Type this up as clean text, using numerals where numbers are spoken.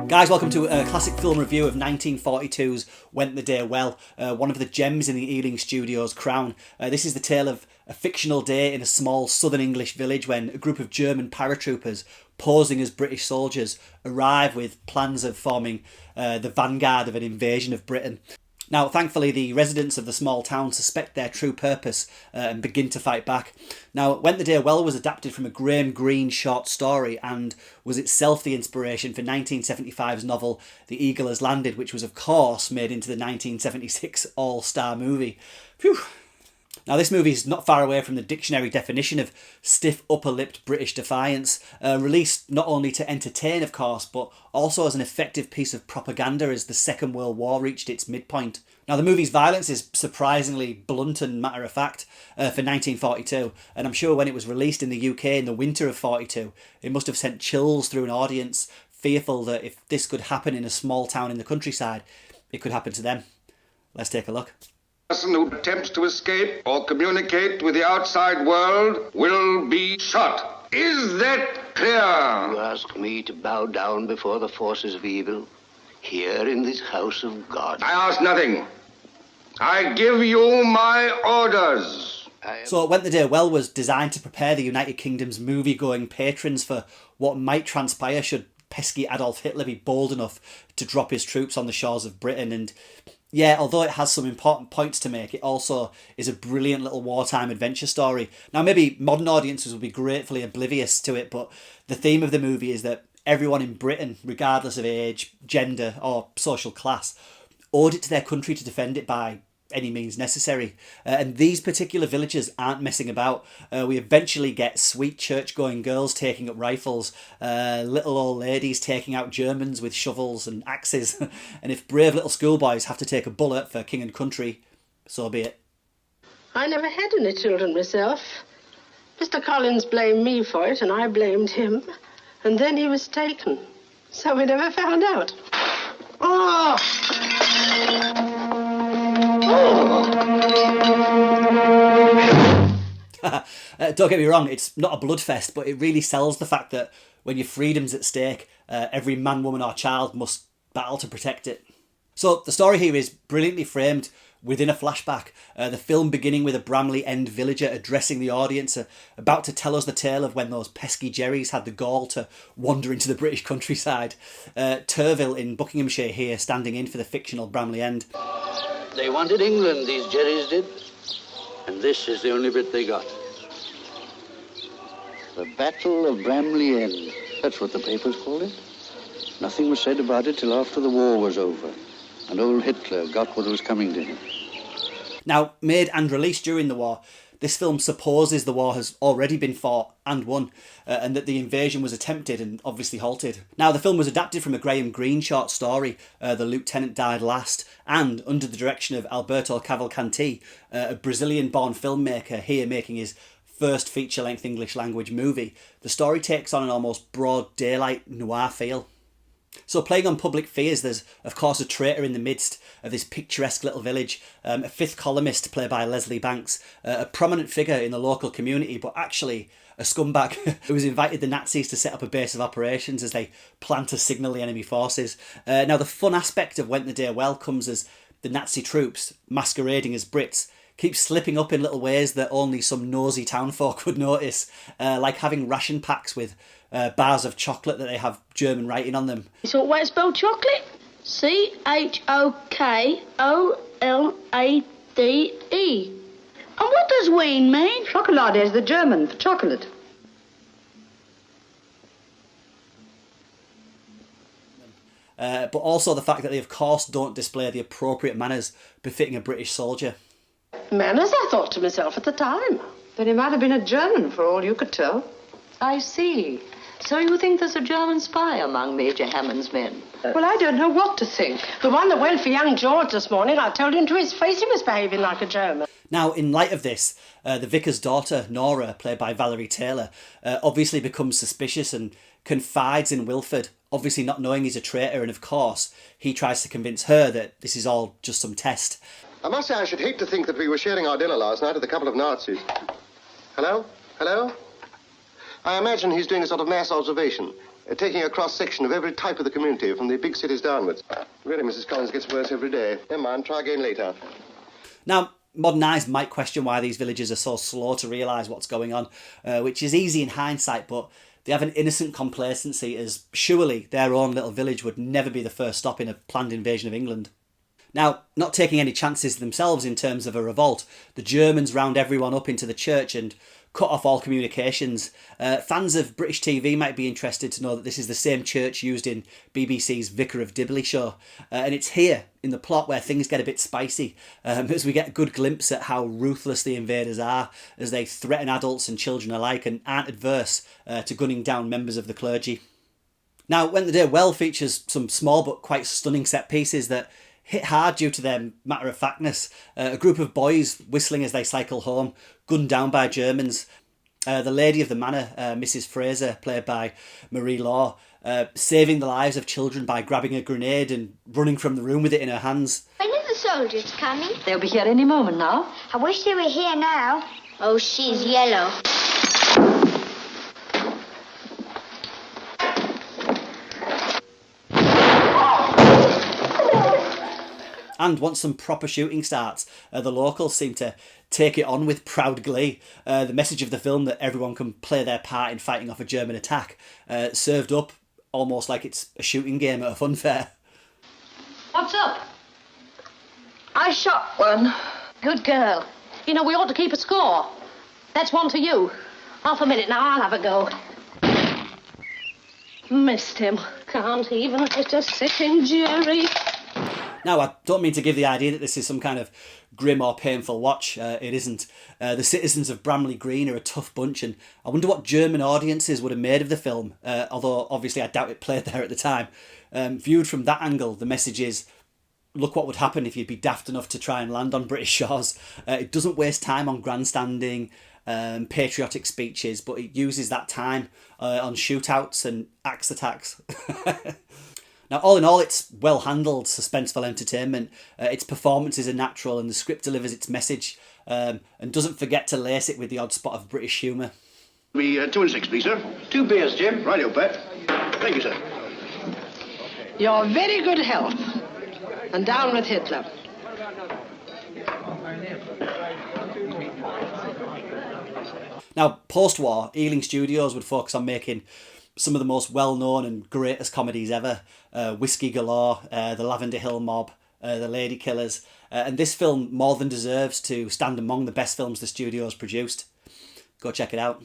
Guys, welcome to a classic film review of 1942's Went the Day Well, one of the gems in the Ealing Studios crown. This is the tale of a fictional day in a small southern English village when a group of German paratroopers posing as British soldiers arrive with plans of forming the vanguard of an invasion of Britain. Now, thankfully, the residents of the small town suspect their true purpose and begin to fight back. Now, Went the Day Well was adapted from a Graham Greene short story and was itself the inspiration for 1975's novel The Eagle Has Landed, which was, of course, made into the 1976 all-star movie. Phew! Now, this movie is not far away from the dictionary definition of stiff upper-lipped British defiance, released not only to entertain, of course, but also as an effective piece of propaganda as the Second World War reached its midpoint. Now, the movie's violence is surprisingly blunt and matter-of-fact for 1942, and I'm sure when it was released in the UK in the winter of 42, it must have sent chills through an audience, fearful that if this could happen in a small town in the countryside, it could happen to them. Let's take a look. Person who attempts to escape or communicate with the outside world will be shot. Is that clear? You ask me to bow down before the forces of evil here in this house of God. I ask nothing. I give you my orders. So Went the Day Well was designed to prepare the United Kingdom's movie-going patrons for what might transpire should pesky Adolf Hitler be bold enough to drop his troops on the shores of Britain. And yeah, although it has some important points to make, it also is a brilliant little wartime adventure story. Now, maybe modern audiences will be gratefully oblivious to it, but the theme of the movie is that everyone in Britain, regardless of age, gender or social class, owed it to their country to defend it by any means necessary. And these particular villagers aren't messing about. We eventually get sweet church-going girls taking up rifles, little old ladies taking out Germans with shovels and axes. And if brave little schoolboys have to take a bullet for king and country, so be it. I never had any children myself. Mr. Collins blamed me for it, and I blamed him. And then he was taken. So we never found out. Oh! Don't get me wrong, it's not a bloodfest, but it really sells the fact that when your freedom's at stake, every man, woman or child must battle to protect it. So the story here is brilliantly framed within a flashback, the film beginning with a Bramley End villager addressing the audience, about to tell us the tale of when those pesky Jerrys had the gall to wander into the British countryside. Turville in Buckinghamshire here standing in for the fictional Bramley End. They wanted England, these Jerrys did. And this is the only bit they got. The Battle of Bramley End. That's what the papers called it. Nothing was said about it till after the war was over. And old Hitler got what was coming to him. Now, made and released during the war, this film supposes the war has already been fought and won, and that the invasion was attempted and obviously halted. Now, the film was adapted from a Graham Greene short story, The Lieutenant Died Last, and under the direction of Alberto Cavalcanti, a Brazilian-born filmmaker here making his first feature-length English-language movie. The story takes on an almost broad daylight noir feel. So playing on public fears, there's of course a traitor in the midst of this picturesque little village, a fifth columnist played by Leslie Banks, a prominent figure in the local community, but actually a scumbag who has invited the Nazis to set up a base of operations as they plan to signal the enemy forces. Now the fun aspect of Went the Day Well comes as the Nazi troops, masquerading as Brits, keep slipping up in little ways that only some nosy townfolk would notice, like having ration packs with bars of chocolate that they have German writing on them. You saw where it's spelled chocolate? C-H-O-K-O-L-A-D-E. And what does ween mean? Chocolade is the German for chocolate. But also the fact that they of course don't display the appropriate manners befitting a British soldier. Manners, I thought to myself at the time. Then he might have been a German for all you could tell. I see. So you think there's a German spy among Major Hammond's men? Well, I don't know what to think. The one that went for young George this morning, I told him to his face he was behaving like a German. Now, in light of this, the vicar's daughter, Nora, played by Valerie Taylor, obviously becomes suspicious and confides in Wilford, obviously not knowing he's a traitor, and of course, he tries to convince her that this is all just some test. I must say I should hate to think that we were sharing our dinner last night with a couple of Nazis. Hello? Hello? I imagine he's doing a sort of mass observation, taking a cross-section of every type of the community from the big cities downwards. Really, Mrs. Collins gets worse every day. Never mind, try again later. Now, modern eyes might question why these villagers are so slow to realise what's going on, which is easy in hindsight, but they have an innocent complacency as surely their own little village would never be the first stop in a planned invasion of England. Now, not taking any chances themselves in terms of a revolt, the Germans round everyone up into the church and cut off all communications. Fans of British TV might be interested to know that this is the same church used in BBC's Vicar of Dibley show. And it's here, in the plot, where things get a bit spicy, as we get a good glimpse at how ruthless the invaders are, as they threaten adults and children alike and aren't adverse to gunning down members of the clergy. Now, When the Day Well features some small but quite stunning set pieces that hit hard due to their matter-of-factness. A group of boys whistling as they cycle home, gunned down by Germans. The lady of the manor, Mrs. Fraser, played by Marie Law, saving the lives of children by grabbing a grenade and running from the room with it in her hands. When are the soldiers coming? They'll be here any moment now. I wish they were here now. Oh, she's yellow. And once some proper shooting starts, the locals seem to take it on with proud glee. The message of the film that everyone can play their part in fighting off a German attack, served up almost like it's a shooting game at a fun fair. What's up? I shot one. Good girl. You know, we ought to keep a score. That's one to you. Half a minute now, I'll have a go. Missed him. Can't even hit a sitting Jerry. Now, I don't mean to give the idea that this is some kind of grim or painful watch. It isn't. The citizens of Bramley Green are a tough bunch, and I wonder what German audiences would have made of the film, although obviously I doubt it played there at the time. Viewed from that angle, the message is, look what would happen if you'd be daft enough to try and land on British shores. It doesn't waste time on grandstanding, patriotic speeches, but it uses that time on shootouts and axe attacks. Now, all in all, it's well-handled, suspenseful entertainment. Its performances are natural and the script delivers its message and doesn't forget to lace it with the odd spot of British humour. 2 and 6, please, sir. 2 beers, Jim. Right, Pat. Thank you, sir. Your very good health. And down with Hitler. Now, post-war, Ealing Studios would focus on making some of the most well-known and greatest comedies ever. Whiskey Galore, The Lavender Hill Mob, The Lady Killers. And this film more than deserves to stand among the best films the studio's produced. Go check it out.